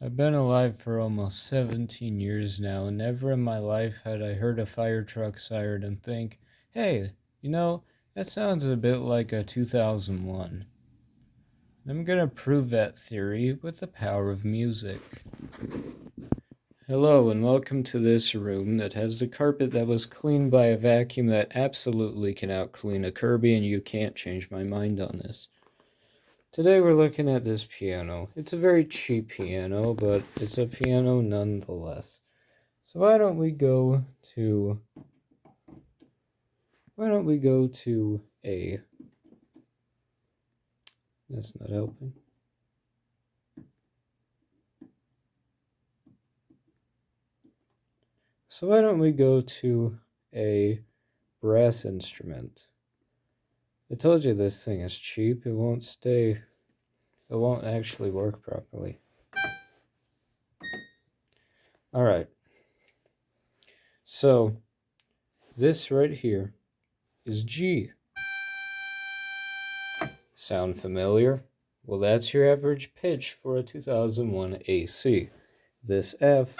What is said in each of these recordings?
I've been alive for almost 17 years now, and never in my life had I heard a fire truck siren and think, hey, that sounds a bit like a 2001. I'm gonna prove that theory with the power of music. Hello, and welcome to this room that has the carpet that was cleaned by a vacuum that absolutely can out-clean a Kirby, and you can't change my mind on this. Today we're looking at this piano. It's a very cheap piano, but it's a piano nonetheless. So why don't we go to a... That's not helping. So why don't we go to a brass instrument? I told you this thing is cheap. It won't actually work properly. Alright. So, this right here is G. Sound familiar? Well, that's your average pitch for a 2001 AC. This F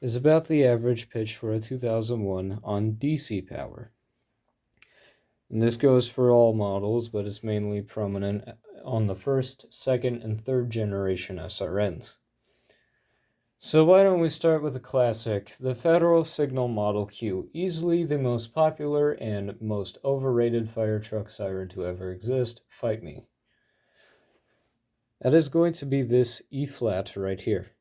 is about the average pitch for a 2001 on DC power. And this goes for all models, but it's mainly prominent on the first, second, and third generation SRNs. So why don't we start with a classic, the Federal Signal Model Q, easily the most popular and most overrated fire truck siren to ever exist. Fight me. That is going to be this E flat right here.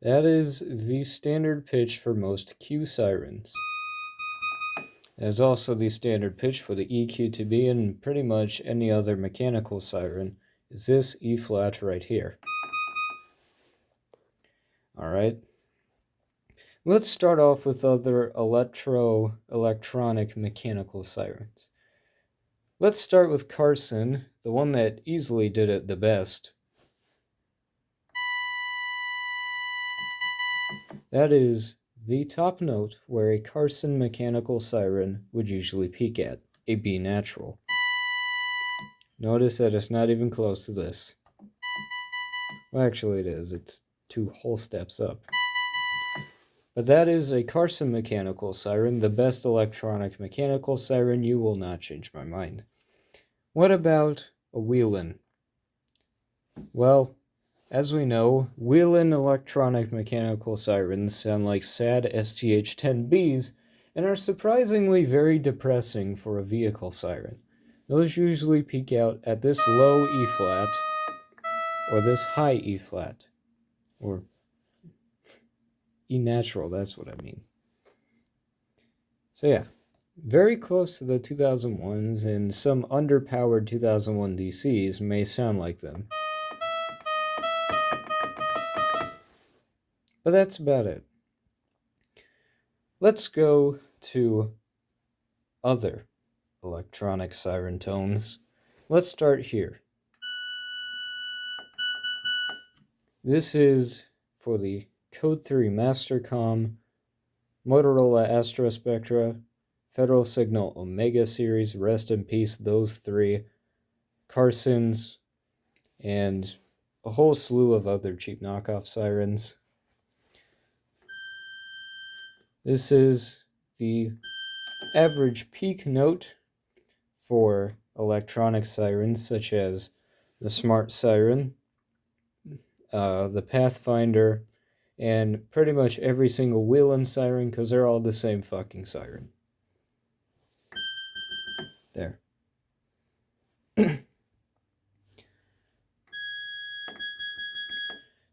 That is the standard pitch for most Q sirens. It is also the standard pitch for the EQ2B and pretty much any other mechanical siren is this E flat right here. Alright. Let's start off with other electronic mechanical sirens. Let's start with Carson, the one that easily did it the best. That is the top note where a Carson mechanical siren would usually peak at, a B natural. Notice that it's not even close to this. Well, actually it is, it's 2 whole steps up. But that is a Carson mechanical siren, the best electronic mechanical siren. You will not change my mind. What about a Whelen? Well, as we know, Whelen electronic mechanical sirens sound like sad STH-10Bs and are surprisingly very depressing for a vehicle siren. Those usually peak out at this low E flat or this high E flat, or E natural, that's what I mean. So yeah, very close to the 2001s, and some underpowered 2001 DCs may sound like them. But that's about it. Let's go to other electronic siren tones. Let's start here. This is for the Code 3 Mastercom, Motorola Astro Spectra, Federal Signal Omega series, rest in peace those 3, Carsons, and a whole slew of other cheap knockoff sirens. This is the average peak note for electronic sirens such as the Smart Siren, the Pathfinder, and pretty much every single Whelen siren, because they're all the same fucking siren. There.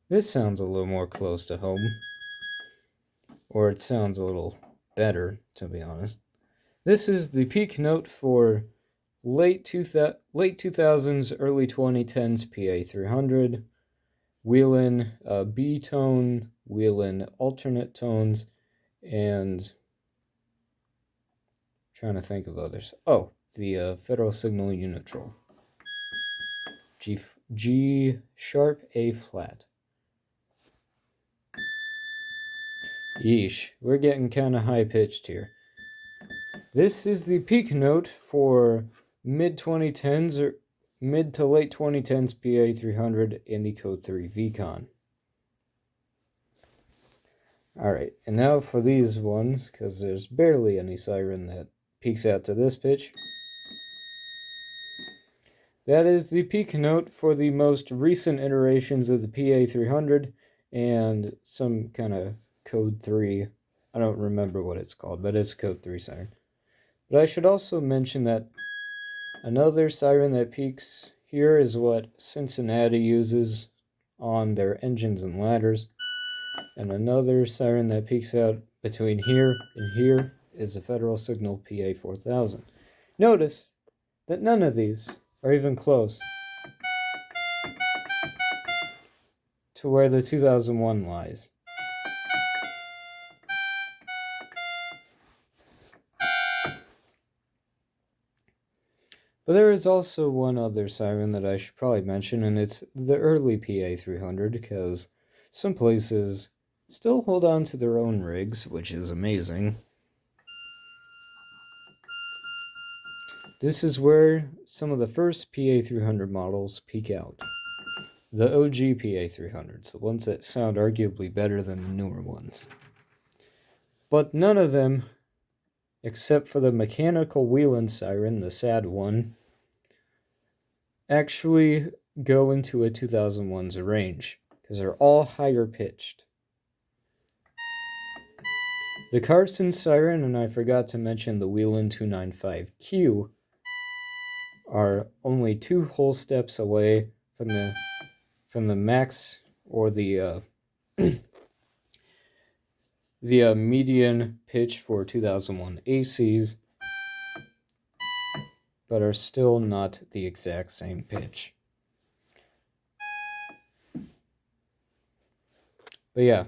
This sounds a little more close to home. Or it sounds a little better, to be honest. This is the peak note for late 2000s, early 2010s PA300, Whelen B-tone, Whelen alternate tones, and trying to think of others. Oh, the Federal Signal Unitrol. G sharp A flat. Yeesh, we're getting kind of high pitched here. This is the peak note for mid 2010s or mid to late 2010s PA300 and the Code 3 VCon. Alright, and now for these ones, because there's barely any siren that peaks out to this pitch. That is the peak note for the most recent iterations of the PA300 and some kind of Code 3. I don't remember what it's called, but it's Code 3 siren. But I should also mention that another siren that peaks here is what Cincinnati uses on their engines and ladders. And another siren that peaks out between here and here is the Federal Signal PA4000. Notice that none of these are even close to where the 2001 lies. But there is also one other siren that I should probably mention, and it's the early PA300, because some places still hold on to their own rigs, which is amazing. This is where some of the first PA300 models peak out. The OG PA300s, the ones that sound arguably better than the newer ones. But none of them, except for the mechanical Whelen siren, the sad one, actually go into a 2001's range, because they're all higher pitched. The Carson siren, and I forgot to mention the Whelen 295Q, are only 2 whole steps away from the max or the median pitch for 2001 ACs, but are still not the exact same pitch. But yeah,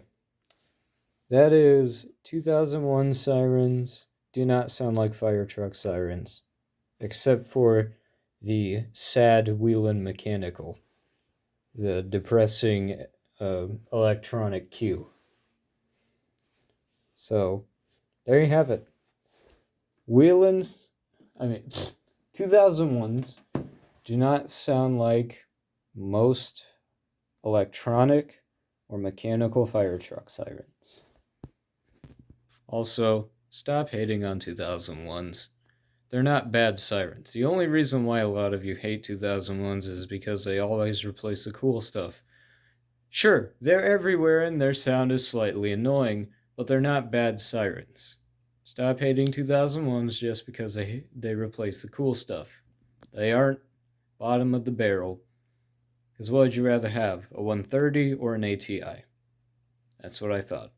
that is 2001 sirens do not sound like fire truck sirens, except for the sad Whelen mechanical, the depressing electronic cue. So, there you have it. Whelen's, 2001s do not sound like most electronic or mechanical fire truck sirens. Also, stop hating on 2001s. They're not bad sirens. The only reason why a lot of you hate 2001s is because they always replace the cool stuff. Sure, they're everywhere and their sound is slightly annoying, but they're not bad sirens. Stop hating 2001s just because they replace the cool stuff. They aren't bottom of the barrel. Because what would you rather have, a 130 or an ATI? That's what I thought.